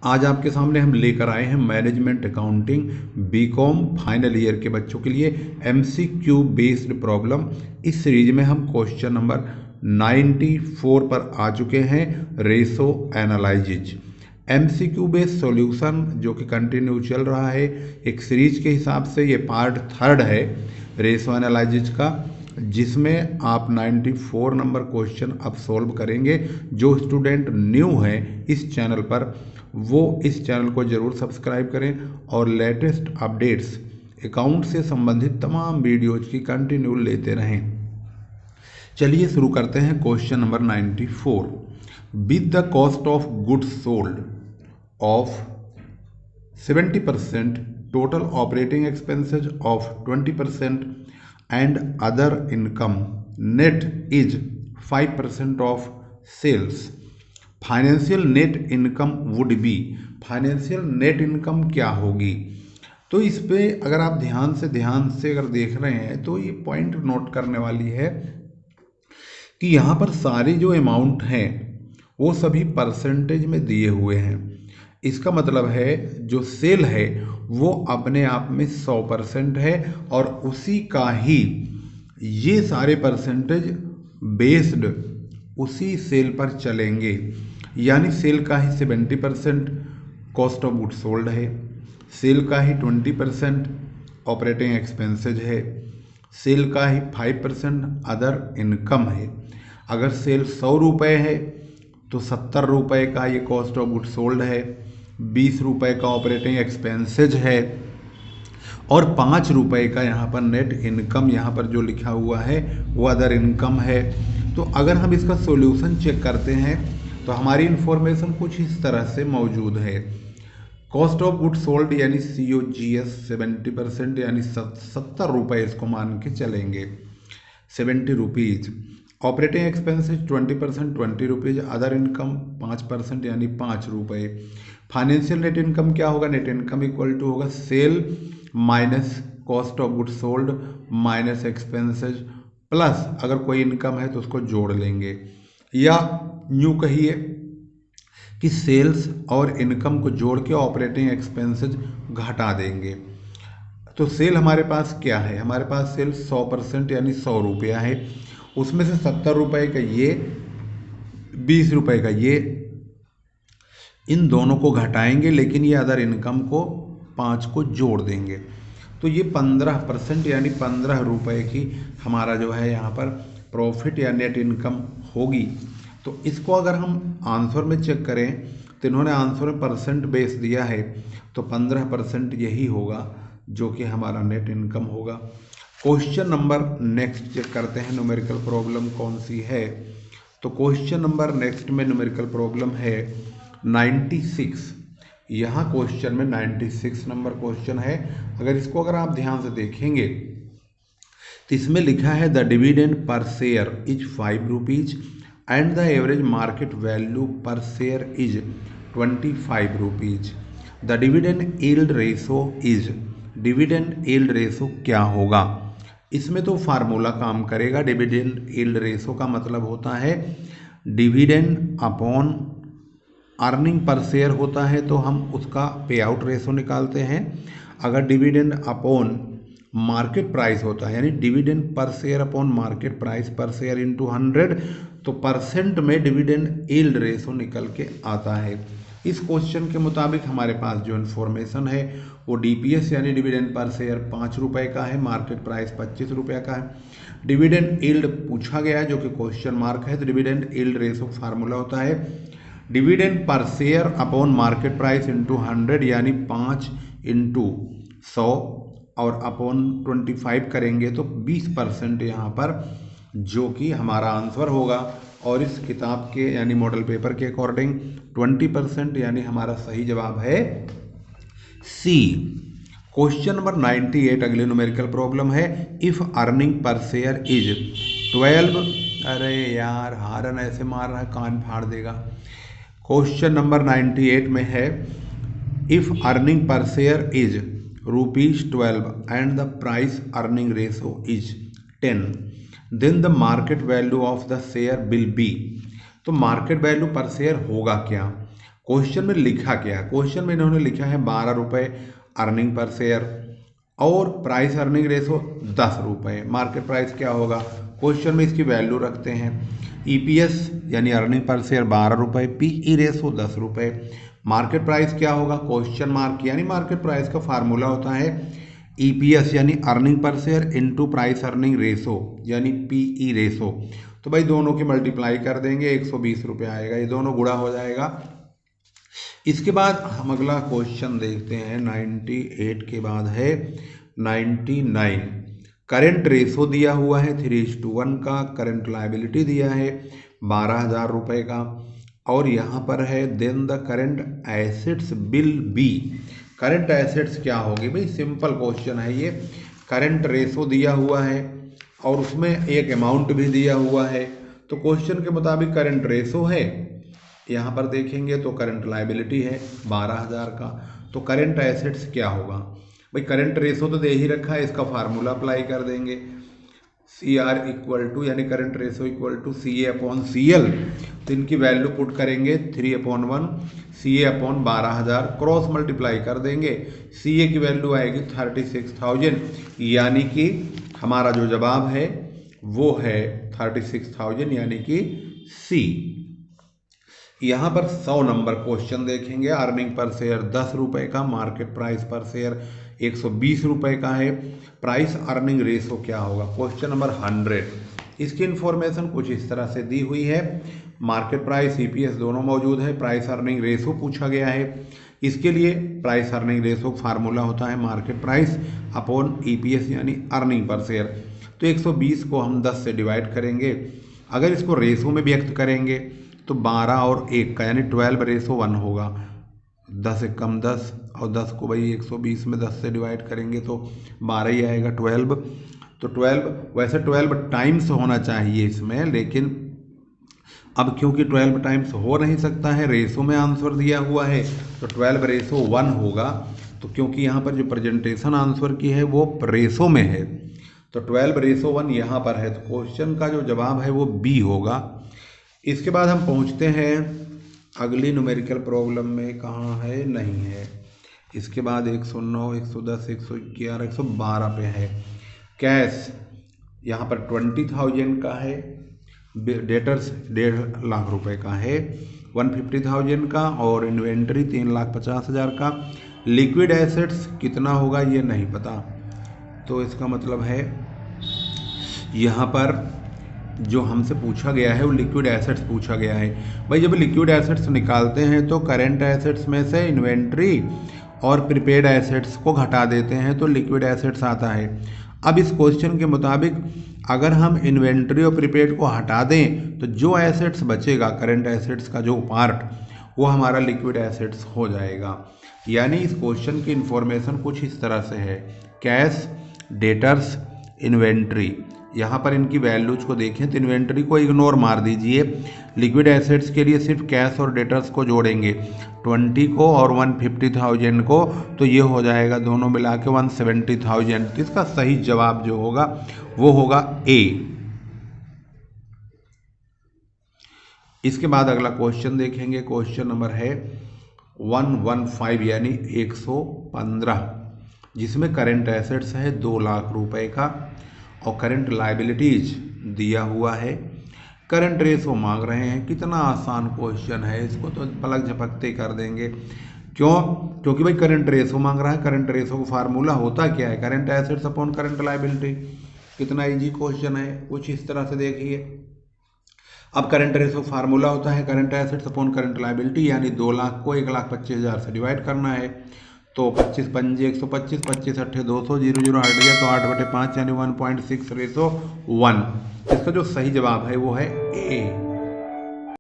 आज आपके सामने हम लेकर आए हैं management accounting BCom final year के बच्चों के लिए एमसीक्यू बेस्ड प्रॉब्लम। इस सीरीज में हम क्वेश्चन नंबर 94 पर आ चुके हैं, ratio analysis. MCQ based solution जो कि कंटिन्यू चल रहा है एक सीरीज के हिसाब से, ये पार्ट 3 है रेशो एनालिसिस का, जिसमें आप 94 नंबर क्वेश्चन अब सॉल्व करेंगे। जो स्टूडेंट न्यू है इस चैनल पर वो इस चैनल को ज़रूर सब्सक्राइब करें और लेटेस्ट अपडेट्स अकाउंट से संबंधित तमाम वीडियोज की कंटिन्यू लेते रहें। चलिए शुरू करते हैं question number 94। With the cost of goods sold off 70%, total operating expenses of 20% and other income net is 5% of sales. Financial net income would be, financial net income क्या होगी। तो इस पे अगर आप ध्यान से अगर देख रहे हैं तो ये पॉइंट नोट करने वाली है कि यहाँ पर सारी जो अमाउंट हैं वो सभी परसेंटेज में दिए हुए हैं। इसका मतलब है जो सेल है वो अपने आप में 100% है और उसी का ही ये सारे परसेंटेज बेस्ड उसी सेल पर चलेंगे। यानी सेल का ही 70% कॉस्ट ऑफ गुड सोल्ड है, सेल का ही 20% ऑपरेटिंग एक्सपेंसेज है, सेल का ही 5% अदर इनकम है। अगर सेल 100 रुपये है तो 70 रुपये का ये कॉस्ट ऑफ गुड सोल्ड है, 20 रुपये का ऑपरेटिंग एक्सपेंसेज है और 5 रुपये का यहाँ पर नेट इनकम, यहाँ पर जो लिखा हुआ है वो अदर इनकम है। तो अगर हम इसका सॉल्यूशन चेक करते हैं तो हमारी इन्फॉर्मेशन कुछ इस तरह से मौजूद है। कॉस्ट ऑफ गुड सोल्ड यानी COGS 70% यानी 70 रुपये इसको मान के चलेंगे, 70 rupees. Operating expenses 20% 20 rupees, other income 5% यानी 5 रुपये। फाइनेंशियल नेट इनकम क्या होगा, नेट इनकम इक्वल टू होगा sale minus cost of good sold minus expenses plus अगर कोई इनकम है तो उसको जोड़ लेंगे, या यूँ कहिए कि सेल्स और इनकम को जोड़ के ऑपरेटिंग एक्सपेंसेज घटा देंगे। तो सेल हमारे पास क्या है, हमारे पास सेल 100% यानी 100 रुपया है, उसमें से 70 रुपये का ये, 20 रुपये का ये, इन दोनों को घटाएंगे लेकिन ये अदर इनकम को 5 को जोड़ देंगे। तो ये 15% यानी 15 रुपये की हमारा जो है यहाँ पर प्रॉफिट या नेट इनकम होगी। तो इसको अगर हम आंसर में चेक करें तो इन्होंने आंसर में परसेंट बेस दिया है, तो 15% यही होगा जो कि हमारा नेट इनकम होगा। क्वेश्चन नंबर नेक्स्ट चेक करते हैं न्यूमेरिकल प्रॉब्लम कौन सी है। तो क्वेश्चन नंबर नेक्स्ट में न्यूमेरिकल प्रॉब्लम है 96। यहाँ क्वेश्चन में 96 नंबर क्वेश्चन है। अगर आप ध्यान से देखेंगे तो इसमें लिखा है the dividend per share is 5 rupees and the average market value per share is 25 rupees. The dividend yield ratio is, dividend yield ratio क्या होगा। इसमें तो फार्मूला काम करेगा। डिविडेंड यील्ड रेशो का मतलब होता है dividend upon earning per share होता है तो हम उसका पे आउट रेशो निकालते हैं। अगर डिविडेंड अपॉन मार्केट प्राइस होता है यानी dividend per share upon market price पर शेयर इंटू 100, तो परसेंट में डिविडेंड यील्ड रेशो निकल के आता है। इस क्वेश्चन के मुताबिक हमारे पास जो इन्फॉर्मेशन है वो DPS यानी डिविडेंड पर शेयर 5 रुपये का है, मार्केट प्राइस 25 रुपये का है। डिविडेंड यील्ड पूछा गया है जो कि क्वेश्चन मार्क है। तो डिविडेंड यील्ड रेशो फार्मूला होता है dividend per share upon market price into 100 यानी 5 इंटू 100 और अपॉन 25 करेंगे तो 20% यहाँ पर जो कि हमारा आंसर होगा। और इस किताब के यानी मॉडल पेपर के अकॉर्डिंग 20% यानी हमारा सही जवाब है C। क्वेश्चन नंबर 98 अगले न्यूमेरिकल प्रॉब्लम है if earning per share is 12। अरे यार हारन ऐसे मार रहा है कान फाड़ देगा। क्वेश्चन नंबर 98 में है if earning per share is ₹12 and the price earning ratio is 10, then the market value of the share will be. तो मार्केट वैल्यू पर शेयर होगा क्या। क्वेश्चन में लिखा क्या है, क्वेश्चन में इन्होंने लिखा है 12 रुपये अर्निंग पर शेयर और प्राइस अर्निंग रेशो 10 रुपये। मार्केट प्राइस क्या होगा, क्वेश्चन में इसकी वैल्यू रखते हैं। ईपीएस यानी अर्निंग पर शेयर 12 रुपये, पीई रेशो 10 रुपये। मार्केट प्राइस क्या होगा, क्वेश्चन मार्क यानी मार्केट प्राइस का फार्मूला होता है ईपीएस यानी earning per share into price earning ratio यानी पीई रेशो। तो भाई दोनों की मल्टीप्लाई कर देंगे, 120 रुपये आएगा, ये दोनों गुणा हो जाएगा। इसके बाद हम अगला क्वेश्चन देखते हैं। 98 के बाद है 99। करंट रेशो दिया हुआ है 3:1 का, करंट लायबिलिटी दिया है 12,000 रुपये का, और यहाँ पर है then the current assets will be. Current assets क्या होगी भाई, सिंपल क्वेश्चन है ये। करंट रेशो दिया हुआ है और उसमें एक अमाउंट भी दिया हुआ है, तो क्वेश्चन के मुताबिक करंट रेशो है, यहाँ पर देखेंगे तो करंट लायबिलिटी है 12,000 का, तो करंट एसेट्स क्या होगा भाई। करंट रेशो तो दे ही रखा है, इसका फार्मूला अप्लाई कर देंगे। सी आर इक्वल टू यानी current ratio equal to C A upon C L, तो इनकी वैल्यू पुट करेंगे 3/1 C A upon 12,000, cross multiply कर देंगे, सी ए की वैल्यू आएगी 36,000, यानी कि हमारा जो जवाब है वो है 36,000 यानी कि सी। यहाँ पर 100 नंबर क्वेश्चन देखेंगे। अर्निंग पर शेयर 10 रुपये का, मार्केट प्राइस पर शेयर 120 रुपये का है, प्राइस अर्निंग रेशो क्या होगा, क्वेश्चन नंबर 100। इसकी इन्फॉर्मेशन कुछ इस तरह से दी हुई है, मार्केट प्राइस ईपीएस दोनों मौजूद है, प्राइस अर्निंग रेशो पूछा गया है। इसके लिए प्राइस अर्निंग रेशो फार्मूला होता है मार्केट प्राइस अपॉन ईपीएस यानी अर्निंग पर शेयर। तो 120 को हम 10 से डिवाइड करेंगे, अगर इसको रेशो में व्यक्त करेंगे तो 12 और 1 का यानी 12:1 होगा। 10 एकम 10 और 10 को भाई 120 में 10 से डिवाइड करेंगे तो 12 ही आएगा, 12। तो 12 वैसे 12 टाइम्स होना चाहिए इसमें, लेकिन अब क्योंकि 12 टाइम्स हो नहीं सकता है, रेशो में आंसर दिया हुआ है, तो 12:1 होगा। तो क्योंकि यहाँ पर जो प्रेजेंटेशन आंसर की है वो रेशो में है, तो 12:1 यहाँ पर है, तो क्वेश्चन का जो जवाब है वो बी होगा। इसके बाद हम पहुँचते हैं अगली न्यूमेरिकल प्रॉब्लम में, कहाँ है, नहीं है। इसके बाद 109, 110, 111, 112 पे है। कैश यहाँ पर 20,000 का है, डेटर्स 1.5 लाख रुपए का है, 150,000 का, और इन्वेंट्री 3,50,000 का। लिक्विड एसेट्स कितना होगा ये नहीं पता, तो इसका मतलब है यहाँ पर जो हमसे पूछा गया है वो लिक्विड एसेट्स पूछा गया है। भाई जब लिक्विड एसेट्स निकालते हैं तो करेंट एसेट्स में से इन्वेंट्री और प्रीपेड एसेट्स को घटा देते हैं तो लिक्विड एसेट्स आता है। अब इस क्वेश्चन के मुताबिक अगर हम इन्वेंट्री और प्रीपेड को हटा दें तो जो एसेट्स बचेगा, करेंट एसेट्स का जो पार्ट, वो हमारा लिक्विड एसेट्स हो जाएगा। यानी इस क्वेश्चन की इंफॉर्मेशन कुछ इस तरह से है, कैश, डेटर्स, इन्वेंट्री। यहाँ पर इनकी वैल्यूज को देखें तो इन्वेंट्री को इग्नोर मार दीजिए, लिक्विड एसेट्स के लिए सिर्फ कैश और डेटर्स को जोड़ेंगे, 20 को और 150,000 को, तो ये हो जाएगा दोनों मिला के 170,000। तो इसका सही जवाब जो होगा वो होगा ए। इसके बाद अगला क्वेश्चन देखेंगे, क्वेश्चन नंबर है 115 यानी 115, जिसमें करंट एसेट्स है 2 लाख रुपए का और करंट लायबिलिटीज दिया हुआ है। करंट रेशो मांग रहे हैं, कितना आसान क्वेश्चन है, इसको तो पलक झपकते कर देंगे। क्यों? क्योंकि भाई करंट रेशो मांग रहा है, करंट रेशो का फार्मूला होता क्या है, current assets upon current liability. कितना इजी क्वेश्चन है, कुछ इस तरह से देखिए। अब करंट रेशो फार्मूला होता है current assets upon current liability, यानी 2 लाख को 1,25,000 से डिवाइड करना है, तो 25 पंजे 125, 25 अट्ठे 200, 0 0 हट गया तो 8/5 यानी 1.6:1। इसका जो सही जवाब है वो है ए।